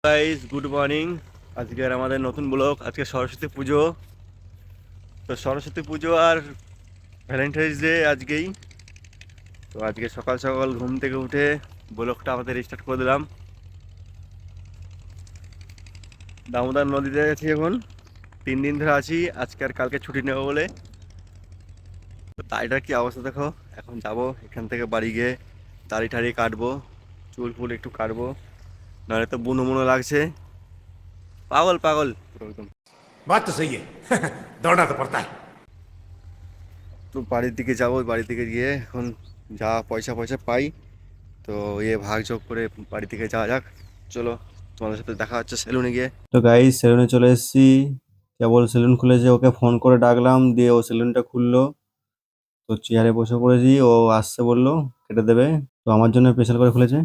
Guys, good morning. আজকের আমাদের নতুন ব্লগ। আজকে সরস্বতী পুজো। তো সরস্বতী পুজো আর ভ্যালেন্টাইন্স ডে আজকেই। তো আজকে সকাল সকাল ঘুম থেকে উঠে ব্লগটা আমাদের স্টার্ট করে দিলাম। দামোদর নদীতে আছি এখন, 3 দিন ধরে আছি। আজকে আর কালকে ছুটি নেবো বলে। তো তাইটার কি অবস্থা দেখো। এখন যাব এখান থেকে বাড়ি গিয়ে দাড়ি টাড়ি কাটবো, চুল ফুল একটু কাটবো, নাহলে তো বুনো বুনো লাগছে। পাগল পাগল পুরো একদম। बात तो सही है। दौड़ना तो पड़ता है। তো বাড়ির দিকে যাবো, বাড়ির দিকে গিয়ে এখন যা পয়সা পয়সা পাই তো ভাগযোগ করে বাড়ি থেকে যাওয়া যাক। চলো, তোমাদের সাথে দেখা হচ্ছে সেলুনে গিয়ে। তো গাইস, সেলুনে চলে এসেছি। কেবল সেলুন খুলেছে, ওকে ফোন করে ডাকলাম, দিয়ে ও সেলুনটা খুললো। তো চেয়ারে বসে পড়েছি, ও আসছে বললো কেটে দেবে। তো আমার জন্য স্পেশাল করে খুলেছে।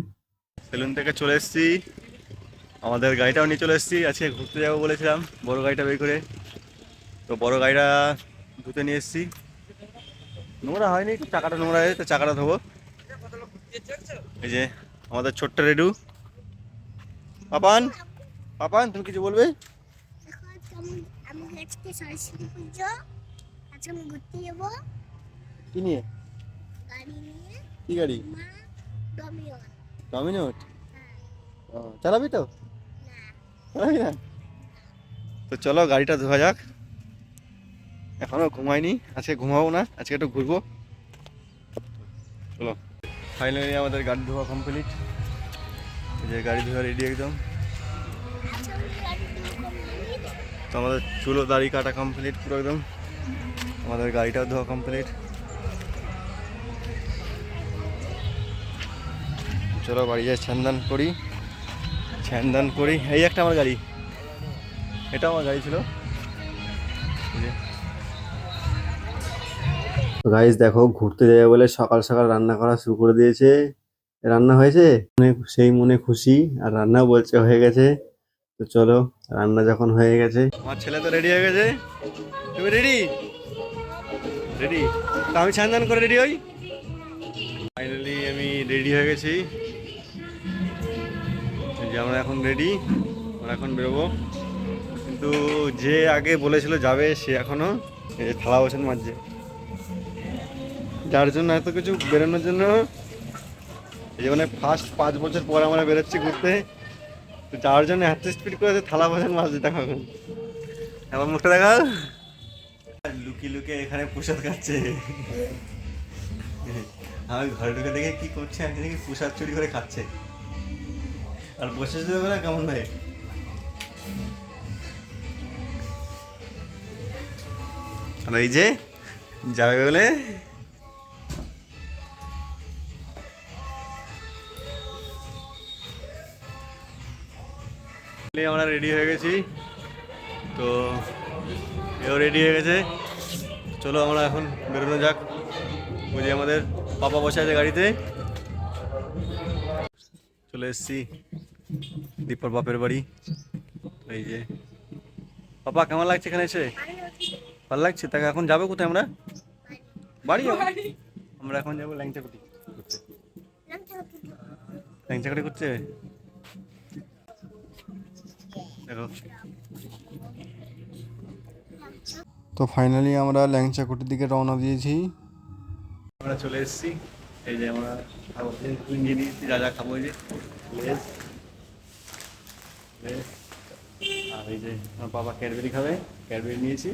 সেলুন থেকে চলে এসেছি, আমাদের গাড়িটাও নিয়ে চলে এসেছি। আজকে ঘুরতে যাবো বলেছিলাম, বড় গাড়িটা বের করে। তো বড় গাড়িটা ধুতে নিয়ে এসেছি। নোংরা হয়নি, একটু চাকাটা নোংরা হয়েছে, তো চাকাটা ধোবো। এই যে আমাদের ছোট্ট রেডু। পাপান, পাপান তুমি কিছু বলবে? আমি আজকে সরস্বতী পুজো, আজকে আমি ঘুরতে যাবো কি নিয়ে? গাড়ি নিয়ে। কি গাড়ি? মা ডমিয়ন। ডমিনোট? হ্যাঁ। চালাবি তো? না। চালাবি না? তো চলো গাড়িটা ধোয়া যাক। এখনো ঘুমাইনি, আজকে ঘুমাবো না, আজকে একটু ঘুরবো। চলো, ফাইনালি আমাদের গাড়ি ধোয়া কমপ্লিট। এই যে গাড়ি ধোয়া রেডি একদম। আজকে আমি গাড়ি নিয়ে কমপ্লিট। তো আমাদের চুলো দাড়ি কাটা কমপ্লিট পুরো একদম। আমাদের গাড়িটাও ধোয়া কমপ্লিট। চলো বাড়ি যাই, স্নান করি, স্নান করি। এই একটা আমার গাড়ি, এটা আমার গাড়ি ছিল। তো গাইস দেখো, ঘুরতে যাবে বলে সকাল সকাল রান্না করা শুরু করে দিয়েছে। রান্না হয়েছে, সেই মনে খুশি, আর রান্নাও বলছে হয়ে গেছে। তো চলো, রান্না যখন হয়ে গেছে, আমার ছেলে তো রেডি হয়ে গেছে। তুমি রেডি? রেডি? তো আমি স্নান করে রেডি হই। ফাইনালি আমি রেডি হয়ে গেছি। এই যে আমরা এখন রেডি, আমরা এখন বেরোবো। কিন্তু যে আগে বলেছিল যাবে, সে এখনো এই যে থালা বাসন মাজছে। যার জন্য এত কিছু বেরোনোর জন্য, এই যে মানে ফার্স্ট 5 বছর পর আমরা বেরোচ্ছি ঘুরতে। তো যার জন্য এত স্পিড করে থালা বাসন মাজছে। দেখো এখন, এখন মুখটা দেখা, লুকিয়ে লুকিয়ে এখানে প্রসাদ খাচ্ছে। আমি ঘরে ঢুকে দেখে কি করছে, আমি দেখি প্রসাদ চুরি করে খাচ্ছে। আর বসে দেবে না কেমন ভাই। আর এই যে যাবে বলে আমরা রেডি হয়ে গেছি। তো এও রেডি হয়ে গেছে। চলো আমরা এখন বেরোনো যাক। ওই যে আমাদের পাপা বসে আছে গাড়িতে। চলে এসেছি দীপর বাপের বাড়ি। এই যে পাপা, কেমন লাগছে এখানে এসে? ভালো লাগছে। তাকে এখন যাবো কোথায় আমরা? বাড়ি যাবো। আমরা এখন যাবো ল্যাংচাকুটি ঘুরতে। ল্যাংচাকুটি ঘুরতে দেখো। তো ফাইনালি আমরা ল্যাংচাকুটির দিকে রওনা দিয়েছি। আমরা চলে এসেছি। এই যে আমরা নিয়ে নিয়েছি যা যা খাবো। এই যে লেস, লেস, আর এই যে আমার বাবা ক্যাডবেরি খাবে, ক্যাডবেরি নিয়েছি।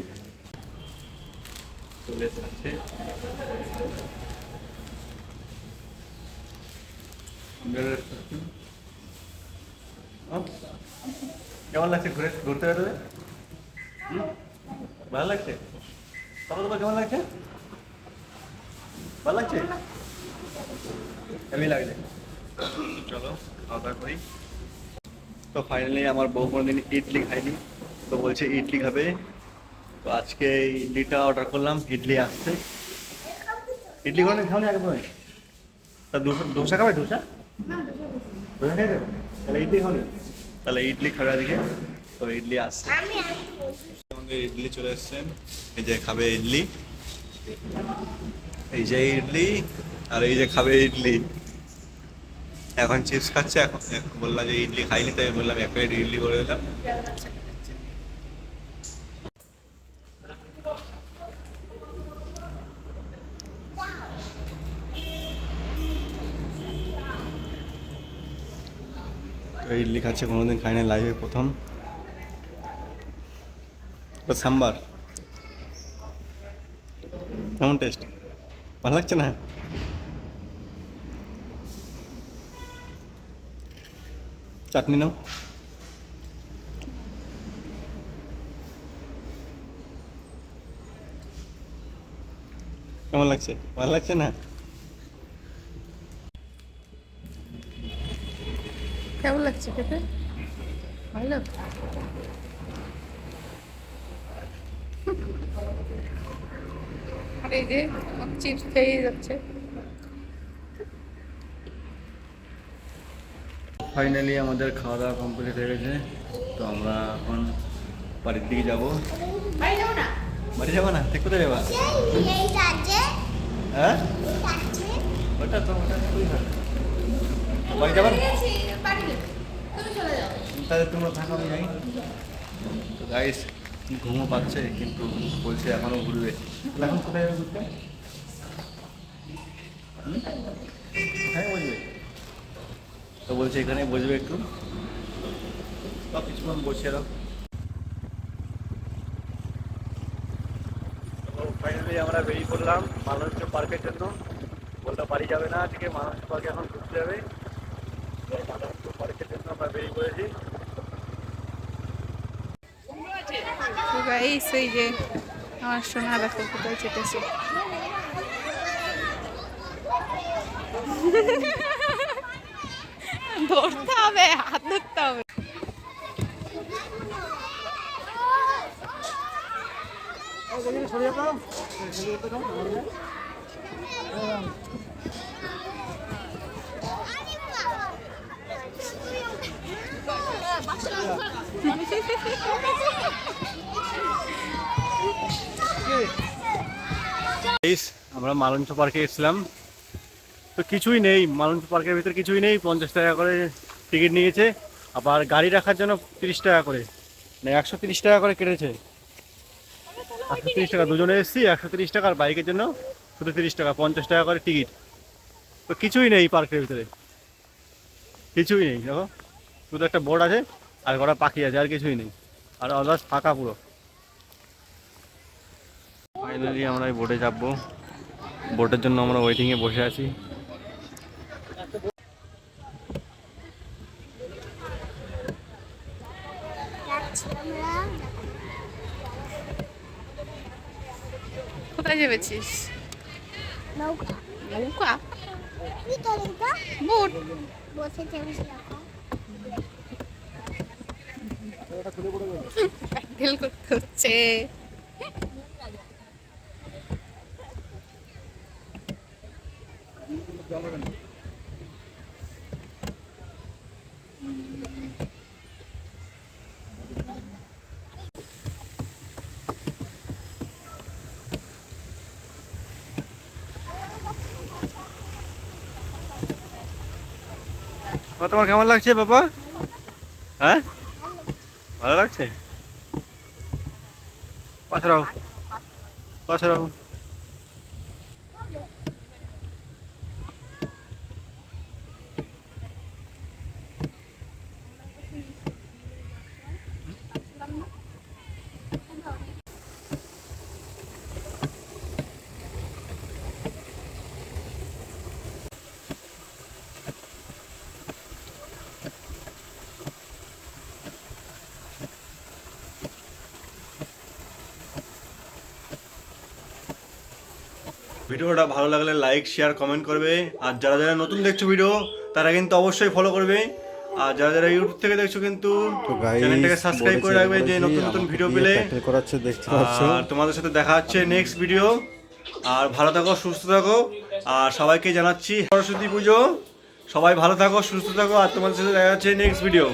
তো লেস আছে। কেমন লাগছে ঘুরে ঘুরতে বেরোবে? ভালো লাগছে? তোমার তোমার কেমন লাগছে? ভালো লাগছে? হেভি লাগছে। চলো খাওয়া দাওয়া করি। তো ফাইনালি আমার বউ কোনোদিন ইডলি খাইনি, তো বলছে ইডলি খাবে। তো আজকে ইডলিটা অর্ডার করলাম, ইডলি আসছে। ইডলি কোনোদিন খাওনি আগে পরে? তা ধোসা খাবে? ধোসা ধোসা খাই দেবে? তাহলে ইডলি খাওনি? তাহলে ইডলি খাবে আজকে। তো ইডলি আসছে, আমাদের ইডলি চলে এসছেন। এই যে খাবে ইডলি, এই যে ইডলি, আর এই যে খাবে ইডলি। এখন চিপস খাচ্ছে। এখন বললাম যে ইডলি খাইনি, তাই বললাম এক প্লেট ইডলি করে দিলাম। তো ইডলি খাচ্ছে, কোনোদিন খাইনি, লাইফে প্রথম। তো সাম্বার কেমন টেস্ট? ভালো লাগছে না? চাটনি নাও। কেমন লাগছে? ভালো লাগছে না? কেমন লাগছে খেতে? ভালো। আর এই যে চিপস খেয়ে যাচ্ছে। ফাইনালি আমাদের খাওয়া দাওয়া কমপ্লিট হয়ে গেছে। তো আমরা এখন বাড়ির দিকে যাবো। বাড়ি যাবো না? বাড়ি যাবো না? ঠিক কোথায় যাবা? এই কাজে হ্যাঁ, কাজে ওটা তো ওটা খুবই ভালো। বাড়ি যাবা না? বাড়ি যাবো। তুমি চলে যাও। তাহলে তোমরা থাকো, আমি যাই। তো গাইস, ঘুমও পাচ্ছে কিন্তু বলছে এখনও ঘুরবে। তাহলে এখন কোথায় যাবে ঘুরতে? হ্যাঁ, বসবে। তো বলছে এখানে বসবে একটু, বা কিছুক্ষণ বসিয়ে দাও। তো ফাইনালি আমরা বেরিয়ে পড়লাম মালঞ্চ পার্কের জন্য। বলতে বাড়ি যাবে না, আজকে মালঞ্চ পার্কে এখন ঘুরতে যাবে। মালঞ্চ পার্কের জন্য আমরা বেরিয়ে পড়েছি। তো গাইস, এই যে আমার সোনা দেখো কোথায় চেটেছে। ধরতে হবে, হাত ধরতে হবে। আমরা মালঞ্চ পার্কে এসেছিলাম, তো কিছুই নেই মালঞ্চ পার্কের ভিতরে, কিছুই নেই। 50 টাকা করে টিকিট নিয়েছে, আবার গাড়ি রাখার জন্য 30 টাকা করে, মানে 130 টাকা করে কেটেছে। 130 টাকা, দুজনে এসেছি 130 টাকা, আর বাইকের জন্য শুধু 30 টাকা, 50 টাকা করে টিকিট। তো কিছুই নেই পার্কের ভিতরে, কিছুই নেই। দেখো, শুধু একটা বোর্ড আছে আর কটা পাখি আছে, আর কিছুই নেই। আর আদার্স ফাঁকা পুরো। ফাইনালি আমরা এই বোটে চাপবো। বোটের জন্য আমরা ওয়েটিংয়ে বসে আছি। যাচ্ছি আমরা। কোথায় যাবেছিস? নৌকা নৌকা? কি তো নৌকা বোট। বসে চেপেছি রাখো। প্যান্ডেল করতে হচ্ছে। তোমার কেমন লাগছে বাবা? হ্যাঁ, ভালো লাগছে। পাশে রাখো, পাশে রাখো। ভিডিওটা ভালো লাগলে লাইক শেয়ার কমেন্ট করবে, আর যারা যারা নতুন দেখছো ভিডিও তারা কিন্তু অবশ্যই ফলো করবে, আর যারা যারা ইউটিউব থেকে দেখছো কিন্তু চ্যানেলটাকে সাবস্ক্রাইব করে রাখবে, যে নতুন নতুন ভিডিও পেলে। আর তোমাদের সাথে দেখা হচ্ছে নেক্সট ভিডিও। আর ভালো থাকো, সুস্থ থাকো, আর সবাইকে জানাচ্ছি সরস্বতী পুজো। সবাই ভালো থাকো, সুস্থ থাকো, আর তোমাদের সাথে দেখা হচ্ছে নেক্সট ভিডিও।